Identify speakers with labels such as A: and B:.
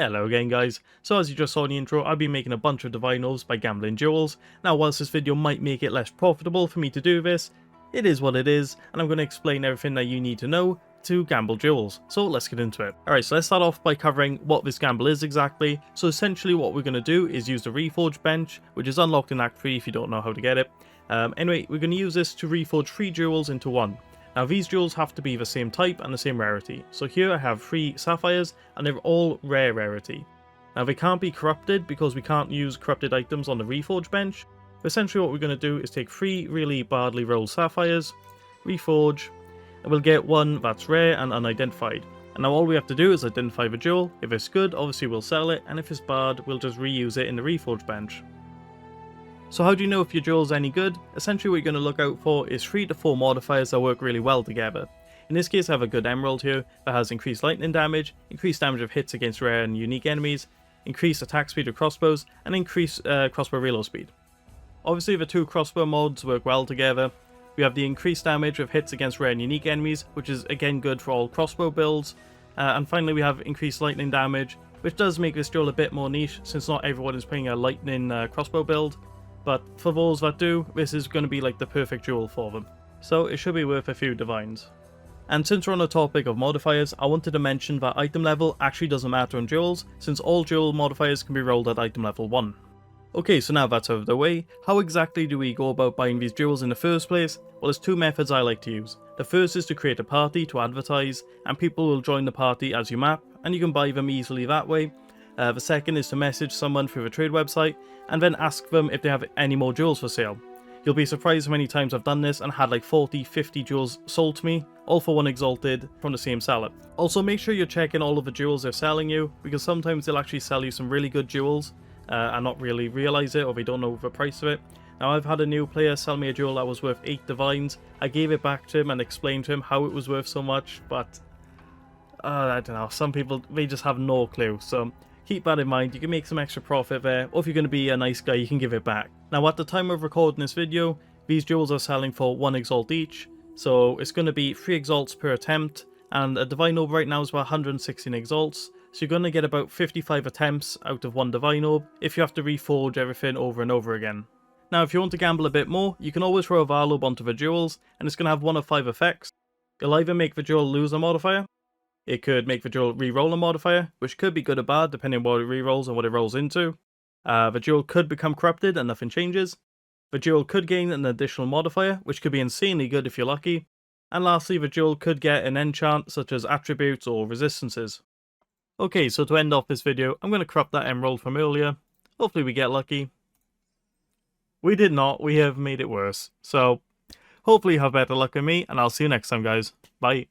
A: Hello again guys, so as you just saw in the intro, I've been making a bunch of divine orbs by gambling jewels. Now whilst this video might make it less profitable for me to do this, it is what it is, and I'm going to explain everything that you need to know to gamble jewels, so let's get into it. Alright, so let's start off by covering what this gamble is exactly. So essentially what we're going to do is use the reforge bench, which is unlocked in Act 3 if you don't know how to get it. Anyway, we're going to use this to reforge 3 jewels into 1. Now these jewels have to be the same type and the same rarity. So here I have 3 sapphires and they're all rare rarity. Now they can't be corrupted because we can't use corrupted items on the reforge bench. But essentially what we're going to do is take 3 really badly rolled sapphires, reforge, and we'll get one that's rare and unidentified. And now all we have to do is identify the jewel. If it's good, obviously we'll sell it, and if it's bad, we'll just reuse it in the reforge bench. So how do you know if your jewel is any good? Essentially what you're going to look out for is 3 to 4 modifiers that work really well together. In this case I have a good emerald here that has increased lightning damage, increased damage of hits against rare and unique enemies, increased attack speed of crossbows, and increased crossbow reload speed. Obviously the 2 crossbow mods work well together. We have the increased damage of hits against rare and unique enemies, which is again good for all crossbow builds. And finally we have increased lightning damage, which does make this jewel a bit more niche since not everyone is playing a lightning crossbow build. But for those that do, this is going to be like the perfect jewel for them. So it should be worth a few divines. And since we're on the topic of modifiers, I wanted to mention that item level actually doesn't matter on jewels, since all jewel modifiers can be rolled at item level 1. Okay, so now that's out of the way, how exactly do we go about buying these jewels in the first place? Well, there's 2 methods I like to use. The first is to create a party to advertise, and people will join the party as you map, and you can buy them easily that way. The second is to message someone through the trade website, and then ask them if they have any more jewels for sale. You'll be surprised how many times I've done this and had like 40-50 jewels sold to me, all for one exalted from the same seller. Also make sure you're checking all of the jewels they're selling you, because sometimes they'll actually sell you some really good jewels, and not really realise it, or they don't know the price of it. Now I've had a new player sell me a jewel that was worth 8 divines. I gave it back to him and explained to him how it was worth so much, but I don't know, some people, they just have no clue, so keep that in mind. You can make some extra profit there, or if you're going to be a nice guy, you can give it back. Now at the time of recording this video, these jewels are selling for 1 exalt each, so it's going to be 3 exalts per attempt, and a divine orb right now is about 116 exalts, so you're going to get about 55 attempts out of 1 divine orb if you have to reforge everything over and over again. Now if you want to gamble a bit more, you can always throw a Val orb onto the jewels, and it's going to have one of 5 effects. It'll either make the jewel lose a modifier, it could make the jewel re-roll a modifier, which could be good or bad depending on what it re-rolls and what it rolls into. The jewel could become corrupted and nothing changes. The jewel could gain an additional modifier, which could be insanely good if you're lucky. And lastly, the jewel could get an enchant such as attributes or resistances. Okay, so to end off this video, I'm going to corrupt that emerald from earlier. Hopefully we get lucky. We did not, we have made it worse. So hopefully you have better luck than me, and I'll see you next time guys. Bye.